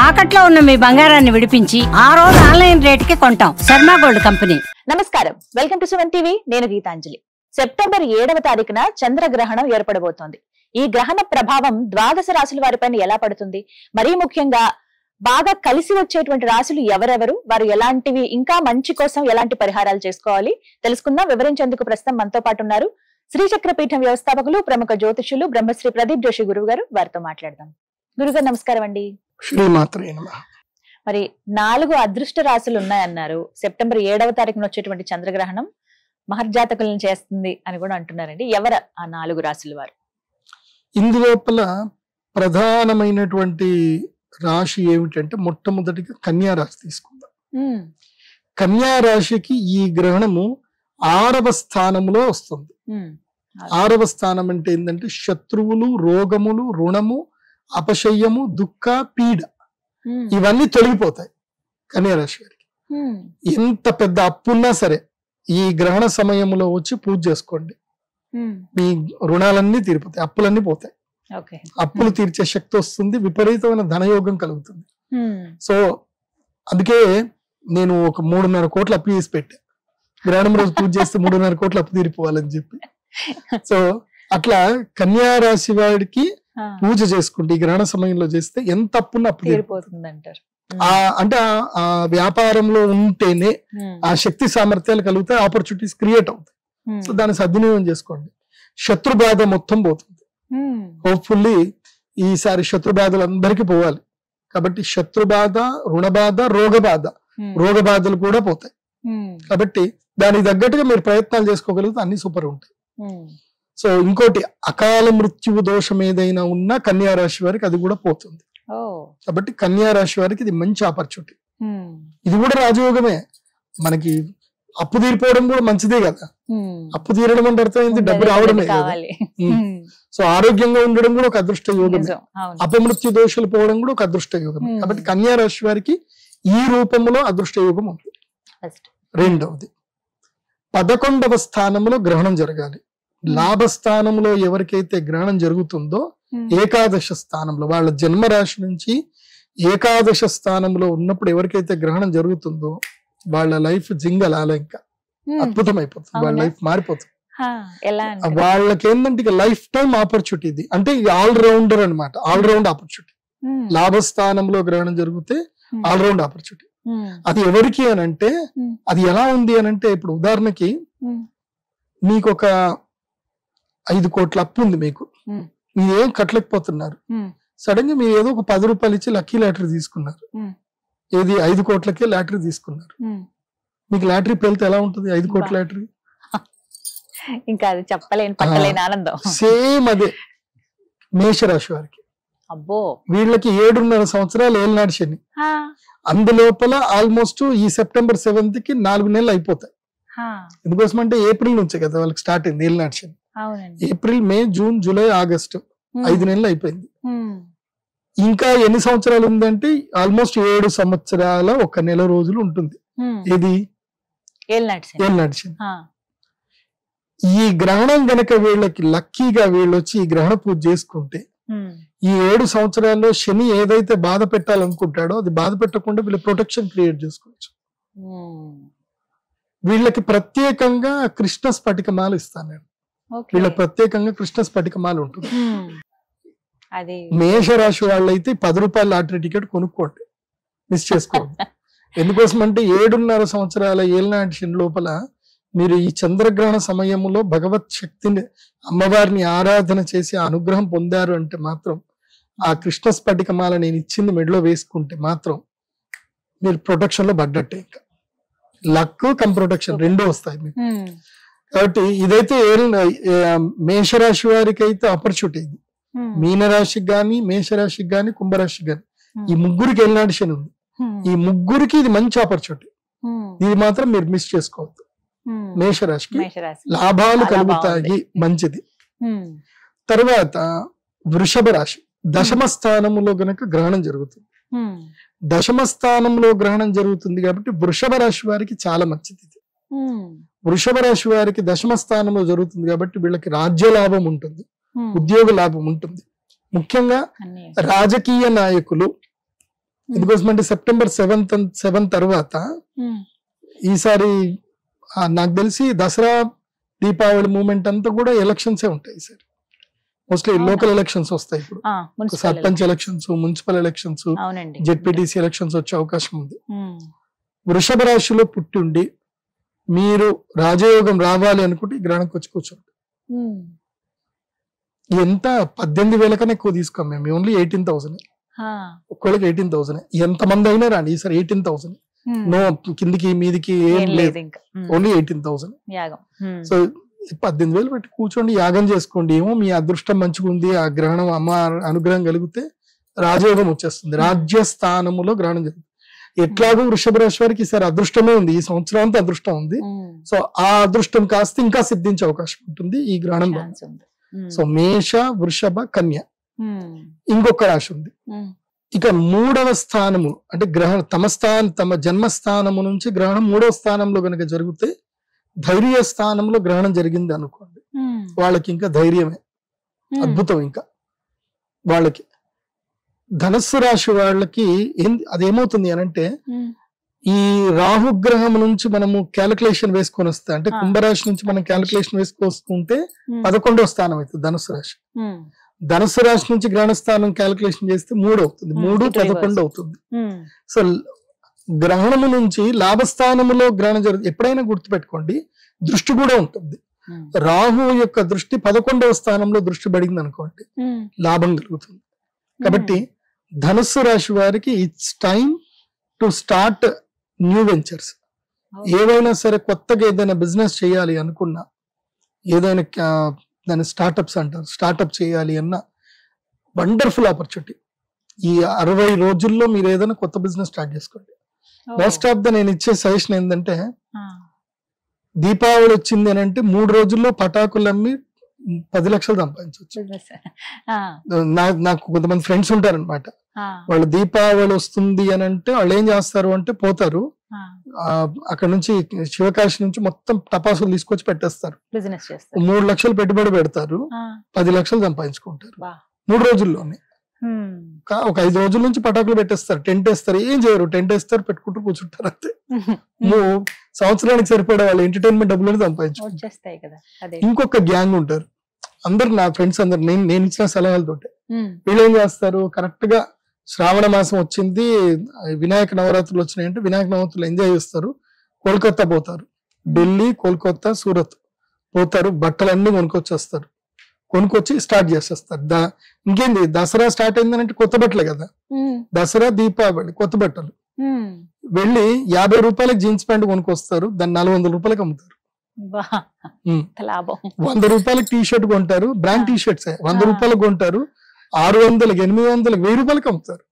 తాకట్లో ఉన్న మీ బంగారాన్ని విడిపించి ఆ రోజు ఆన్లైన్ రేటుకి కొంటాం. Sharma gold company. నమస్కారం, వెల్కమ్ టు సుమన్ టీవీ. నేను గీతాంజలి. సెప్టెంబర్ 7వ తారీఖున చంద్రగ్రహణం ఏర్పడబోతోంది. ఈ గ్రహణ ప్రభావం ద్వాదశ రాశుల వారిపైన ఎలా పడుతుంది, మరీ ముఖ్యంగా బాగా కలిసి వచ్చేటువంటి రాశులు ఎవరెవరు, వారు ఎలాంటివి, ఇంకా మంచి కోసం ఎలాంటి పరిహారాలు చేసుకోవాలి తెలుసుకుందాం. వివరించేందుకు ప్రస్తుతం మనతో పాటు ఉన్నారు శ్రీచక్ర పీఠం వ్యవస్థాపకులు, ప్రముఖ జ్యోతిష్యులు బ్రహ్మశ్రీ ప్రదీప్ జోషి గురువు గారు. వారితో మాట్లాడదాం. గురుగారు నమస్కారం అండి. శ్రీమాత్రే నమః. మరి 4 అదృష్ట రాశులు ఉన్నాయన్నారు. సెప్టెంబర్ 7వ తారీఖున వచ్చేటువంటి చంద్రగ్రహణం మహర్జాతకులను చేస్తుంది అని కూడా అంటున్నారండి. ఎవరు ఆ 4 రాశుల వారు? ఇందులోపల ప్రధానమైనటువంటి రాశి ఏమిటంటే మొట్టమొదటిగా కన్యా రాశి తీసుకుందాం. కన్యా రాశికి ఈ గ్రహణము 6వ స్థానంలో వస్తుంది. 6వ స్థానం అంటే ఏంటంటే శత్రువులు, రోగములు, రుణము, అపశయ్యము, దుఃఖ, పీడ ఇవన్నీ తొలగిపోతాయి కన్యా రాశి వారికి. ఎంత పెద్ద అప్పున్నా సరే ఈ గ్రహణ సమయంలో వచ్చి పూజ చేసుకోండి, మీ రుణాలన్నీ తీరిపోతాయి, అప్పులన్నీ పోతాయి. అప్పులు తీర్చే శక్తి వస్తుంది, విపరీతమైన ధనయోగం కలుగుతుంది. సో అందుకే నేను ఒక 3.5 కోట్ల అప్పు చేసి పెట్టా. గ్రహణం రోజు పూజ చేస్తే 3.5 కోట్ల అప్పు తీరిపోవాలని చెప్పి. సో అట్లా కన్యా రాశి వాడికి పూజ చేసుకుంటే ఈ గ్రహణ సమయంలో చేస్తే ఎంత అప్పున్న అప్పు తీరిపోతుంది అంటారు. అంటే ఆ వ్యాపారంలో ఉంటేనే ఆ శక్తి సామర్థ్యాలు కలుగుతాయి, ఆపర్చునిటీస్ క్రియేట్ అవుతాయి. సో దాన్ని సద్వినియోగం చేసుకోండి. శత్రు బాధ మొత్తం పోతుంది. హోప్ఫుల్లీ ఈసారి శత్రు బాధలు అందరికీ పోవాలి. కాబట్టి శత్రు బాధ, రుణ బాధ, రోగ బాధలు కూడా పోతాయి. కాబట్టి దానికి తగ్గట్టుగా మీరు ప్రయత్నాలు చేసుకోగలిగితే అన్ని సూపర్ ఉంటాయి. సో ఇంకోటి, అకాల మృత్యువు దోషం ఏదైనా ఉన్నా కన్యా రాశి వారికి అది కూడా పోతుంది. కాబట్టి కన్యా రాశి వారికి ఇది మంచి ఆపర్చునిటీ. ఇది కూడా రాజయోగమే. మనకి అప్పు తీరిపోవడం కూడా మంచిదే కదా. అప్పు తీరడం అంటే అర్థమైంది డబ్బు రావడమే కదా. సో ఆరోగ్యంగా ఉండడం కూడా ఒక అదృష్ట యోగమే. అపమృత్యు దోషాలు పోవడం కూడా ఒక అదృష్ట యోగమే. కాబట్టి కన్యా రాశి వారికి ఈ రూపంలో అదృష్ట యోగం ఉంది. రెండవది, 11వ స్థానంలో గ్రహణం జరగాలి. లాభస్థానంలో ఎవరికైతే గ్రహణం జరుగుతుందో ఏకాదశ స్థానంలో, వాళ్ళ జన్మరాశి నుంచి ఏకాదశ స్థానంలో ఉన్నప్పుడు ఎవరికైతే గ్రహణం జరుగుతుందో వాళ్ళ లైఫ్ జింగలాల ఇంకా అద్భుతం అయిపోతుంది. వాళ్ళ లైఫ్ మారిపోతుంది. వాళ్ళకి ఏంటంటే ఇక లైఫ్ టైం ఆపర్చునిటీ ఇది. అంటే ఆల్ రౌండర్ అనమాట, ఆల్ రౌండ్ ఆపర్చునిటీ. లాభస్థానంలో గ్రహణం జరిగితే ఆల్ రౌండ్ ఆపర్చునిటీ. అది ఎవరికి అని అంటే, అది ఎలా ఉంది అని అంటే, ఇప్పుడు ఉదాహరణకి మీకు ఒక 5 కోట్ల అప్పు ఉంది, మీకు మీరేం కట్టలేకపోతున్నారు. సడన్ గా మీరు ఏదో ఒక 10 రూపాయలు ఇచ్చి లక్కీ లాటరీ తీసుకున్నారు. ఏది 5 కోట్లకే లాటరీ తీసుకున్నారు. మీకు లాటరీ పేలితే ఎలా ఉంటుంది? 5 కోట్ల లాటరీ ఇంకా అది చెప్పలేని పట్టలేని ఆనందం. సేమ్ అదే మేషరాశి వారికి. అబ్బో, వీళ్ళకి 7.5 సంవత్సరాలు ఏలినాటి శని. అందులోపల ఆల్మోస్ట్ ఈ సెప్టెంబర్ 7th కి 4 నెలలు అయిపోతాయి. ఎందుకోసం అంటే ఏప్రిల్ నుంచే కదా వాళ్ళకి స్టార్ట్ అయింది ఏలినాటి శని. ఏప్రిల్, మే, జూన్, జూలై, ఆగస్టు 5 నెలలు అయిపోయింది. ఇంకా ఎన్ని సంవత్సరాలు ఉందంటే ఆల్మోస్ట్ 7 సంవత్సరాల 1 నెల రోజులు ఉంటుంది. ఇది ఏలినాటి శని. ఈ గ్రహణం గనక వీళ్ళకి లక్కీగా వీళ్ళు వచ్చి ఈ గ్రహణ పూజ చేసుకుంటే ఈ 7 సంవత్సరాల్లో శని ఏదైతే బాధ పెట్టాలనుకుంటాడో అది బాధ పెట్టకుండా వీళ్ళు ప్రొటెక్షన్ క్రియేట్ చేసుకోవచ్చు. వీళ్ళకి ప్రత్యేకంగా కృష్ణ స్ఫటికమాల ఇస్తాను నేను. వీళ్ళకి ప్రత్యేకంగా కృష్ణ స్ఫటికమాల ఉంటుంది. మేషరాశి వాళ్ళైతే 10 రూపాయల లాటరీ టికెట్ కొనుక్కోండి, మిస్ చేసుకోండి. ఎందుకోసం అంటే 7.5 సంవత్సరాల ఏలినాటి శని లోపల మీరు ఈ చంద్రగ్రహణ సమయంలో భగవత్ శక్తిని, అమ్మవారిని ఆరాధన చేసి అనుగ్రహం పొందారు అంటే మాత్రం, ఆ కృష్ణ స్ఫటికమాల నేను ఇచ్చింది మెడలో వేసుకుంటే మాత్రం మీరు ప్రొటెక్షన్ లో పడ్డట్టే. ఇంకా లక్ కమ్ ప్రొటెక్షన్ 2 వస్తాయి మీకు. కాబట్టి ఇదైతే మేషరాశి వారికి అయితే ఆపర్చునిటీ. ఇది మీనరాశికి గాని, మేషరాశికి గాని, కుంభరాశికి గాని ఈ ముగ్గురికి ఏలినాటి శని ఉంది. ఈ ముగ్గురికి ఇది మంచి ఆపర్చునిటీ. ఇది మాత్రం మీరు మిస్ చేసుకోవద్దు. మేషరాశికి లాభాలు కలుగుతాయి, మంచిది. తర్వాత వృషభ రాశి, 10వ స్థానంలో గనక గ్రహణం జరుగుతుంది. 10వ స్థానంలో గ్రహణం జరుగుతుంది కాబట్టి వృషభ రాశి వారికి చాలా మంచిది. వృషభ రాశి వారికి 10వ స్థానంలో జరుగుతుంది కాబట్టి వీళ్ళకి రాజ్య లాభం ఉంటుంది, ఉద్యోగ లాభం ఉంటుంది. ముఖ్యంగా రాజకీయ నాయకులు, ఎందుకోసం అంటే సెప్టెంబర్ 7 తర్వాత ఈసారి నాకు తెలిసి దసరా దీపావళి మూమెంట్ అంతా కూడా ఎలక్షన్సే ఉంటాయి సార్. మోస్ట్లీ లోకల్ ఎలక్షన్స్ వస్తాయి. ఇప్పుడు sarpanch elections, municipal elections, ZPTC elections వచ్చే అవకాశం ఉంది. వృషభ రాశిలో పుట్టి ఉండి మీరు రాజయోగం రావాలి అనుకుంటే ఈ గ్రహణంకి వచ్చి కూర్చోండి. ఎంత 18,000 కన్నా ఎక్కువ తీసుకోం మేము, ఓన్లీ 18,000. ఒక్కళ్ళకి 18,000. ఎంతమంది అయినా రాండి ఈసారి 18,000. నో కిందికి మీదికి ఏం లేదు, ఓన్లీ 18,000. సో 18,000 పెట్టి కూర్చోండి, యాగం చేసుకోండి. ఏమో మీ అదృష్టం మంచిగా ఉంది, ఆ గ్రహణం అమ్మ అనుగ్రహం కలిగితే రాజయోగం వచ్చేస్తుంది. రాజ్యస్థానములో గ్రహణం జరుగుతుంది. ఎట్లాగో వృషభ రాశి వారికి ఈసారి అదృష్టమే ఉంది, ఈ సంవత్సరం అంతా అదృష్టం ఉంది. సో ఆ అదృష్టం కాస్త ఇంకా సిద్ధించే అవకాశం ఉంటుంది ఈ గ్రహణం. సో మేష, వృషభ, కన్య, ఇంకొక రాశి ఉంది. ఇక 3వ స్థానము అంటే గ్రహణం తమ జన్మస్థానము నుంచి గ్రహణం 3వ స్థానంలో గనక జరిగితే ధైర్య స్థానంలో గ్రహణం జరిగింది అనుకోండి, వాళ్ళకి ఇంకా ధైర్యమే, అద్భుతం. ఇంకా వాళ్ళకి ధనస్సు రాశి వాళ్ళకి అదేమవుతుంది అనంటే ఈ రాహుగ్రహం నుంచి మనము క్యాలిక్యులేషన్ వేసుకొని వస్తే, అంటే కుంభరాశి నుంచి మనం క్యాలిక్యులేషన్ వేసుకొస్తుంటే 11వ స్థానం అవుతుంది ధనుసు రాశి. ధనుసు రాశి నుంచి గ్రహణ స్థానం క్యాలిక్యులేషన్ చేస్తే 3 అవుతుంది, 3, 11 అవుతుంది. సో గ్రహణము నుంచి లాభస్థానములో గ్రహణం జరుగుతుంది. ఎప్పుడైనా గుర్తుపెట్టుకోండి, దృష్టి కూడా ఉంటుంది. రాహు యొక్క దృష్టి 11వ స్థానంలో దృష్టి పడింది అనుకోండి, లాభం కలుగుతుంది. కాబట్టి ధనుస్సు రాశి వారికి it's time to start new ventures. ఏవైనా సరే కొత్తగా ఏదైనా బిజినెస్ చేయాలి అనుకున్నా, ఏదైనా దాన్ని స్టార్టప్స్ అంటారు, స్టార్టప్ చేయాలి అన్న వండర్ఫుల్ ఆపర్చునిటీ. ఈ 60 రోజుల్లో మీరు ఏదైనా కొత్త బిజినెస్ స్టార్ట్ చేసుకోండి. మోస్ట్ ఆఫ్ ద నేను ఇచ్చే సజెషన్ ఏంటంటే, దీపావళి వచ్చింది అని అంటే 3 రోజుల్లో పటాకులు అమ్మి 10 లక్షలు సంపాదించవచ్చు. నాకు కొంతమంది ఫ్రెండ్స్ ఉంటారనమాట, వాళ్ళు దీపావళి వస్తుంది అని అంటే వాళ్ళు ఏం చేస్తారు అంటే పోతారు అక్కడ నుంచి శివకాశి నుంచి మొత్తం టపాసులు తీసుకొచ్చి పెట్టేస్తారు. 3 లక్షలు పెట్టుబడి పెడతారు, 10 లక్షలు సంపాదించుకుంటారు 3 రోజుల్లోనే. ఒక 5 రోజుల నుంచి పటాకులు పెట్టేస్తారు, టెంట్ వేస్తారు, ఏం చేయరు, టెంట్ వేస్తారు, పెట్టుకుంటూ కూర్చుంటారు అంతే. సంవత్సరానికి సరిపడే వాళ్ళు ఎంటర్టైన్మెంట్ డబ్బులు సంపాదించుకుంటారు. ఇంకొక గ్యాంగ్ ఉంటారు, అందరు నా ఫ్రెండ్స్ అందరు, నేను ఇచ్చిన సలహాలతోటే వీళ్ళు ఏం చేస్తారు, కరెక్ట్ గా శ్రావణ మాసం వచ్చింది, వినాయక నవరాత్రులు వచ్చినాయంటే వినాయక నవరాత్రులు ఎంజాయ్ చేస్తారు, కోల్కతా పోతారు, ఢిల్లీ, కోల్కతా, సూరత్ పోతారు, బట్టలన్నీ కొనుక్కొచ్చేస్తారు, కొనుక్కొచ్చి స్టార్ట్ చేసేస్తారు. ఇంకేంది, దసరా స్టార్ట్ అయిందనంటే కొత్త బట్టలే కదా, దసరా, దీపావళి, కొత్త బట్టలు. వెళ్ళి 50 రూపాయలకి జీన్స్ ప్యాంట్ కొనుక్కొస్తారు, దాన్ని 400 రూపాయలకి అమ్ముతారు. 100 రూపాయలకి టీ షర్ట్ కొంటారు, బ్రాండ్ టీ షర్ట్స్ 100 రూపాయలకు కొంటారు, 600, 800, 1000 రూపాయలకి అమ్ముతారు.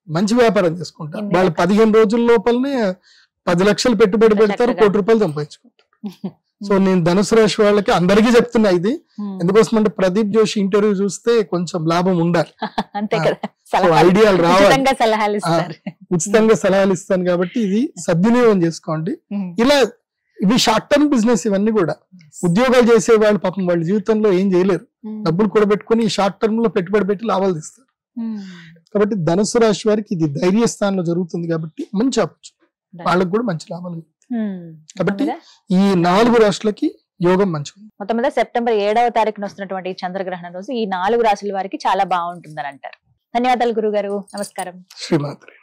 మంచి వ్యాపారం చేసుకుంటారు వాళ్ళు. 15 రోజుల లోపలనే 10 లక్షలు పెట్టుబడి పెడతారు, 1 కోటి రూపాయలు సంపాదించుకుంటారు. సో నేను ధనుసు రాశి వాళ్ళకి అందరికీ చెప్తున్నా ఇది. ఎందుకోసం అంటే ప్రదీప్ జోషి ఇంటర్వ్యూ చూస్తే కొంచెం లాభం ఉండాలి, ఐడియాలు రావాలి, ఉచితంగా సలహాలు ఇస్తాను కాబట్టి ఇది సద్వినియోగం చేసుకోండి. ఇలా ఇవి షార్ట్ టర్మ్ బిజినెస్, ఇవన్నీ కూడా ఉద్యోగాలు చేసే వాళ్ళు పాపం వాళ్ళ జీవితంలో ఏం చేయలేరు, డబ్బులు కూడా పెట్టుకుని ఈ షార్ట్ టర్మ్ లో పెట్టుబడి పెట్టి లాభాలు తీస్తారు. కాబట్టి ధనుసు రాశి వారికి ఇది ధైర్య స్థానంలో జరుగుతుంది కాబట్టి మంచి ఆపర్చునిటీ, వాళ్ళకి కూడా మంచి లాభాలు. కాబట్టి ఈ 4 రాశులకి యోగం మంచిది. మొత్తం మీద సెప్టెంబర్ 7వ తారీఖున వస్తున్నటువంటి చంద్రగ్రహణం రోజు ఈ 4 రాశుల వారికి చాలా బాగుంటుందని అంటారు. ధన్యవాదాలు గురుగారు, నమస్కారం. శ్రీమాత్రే.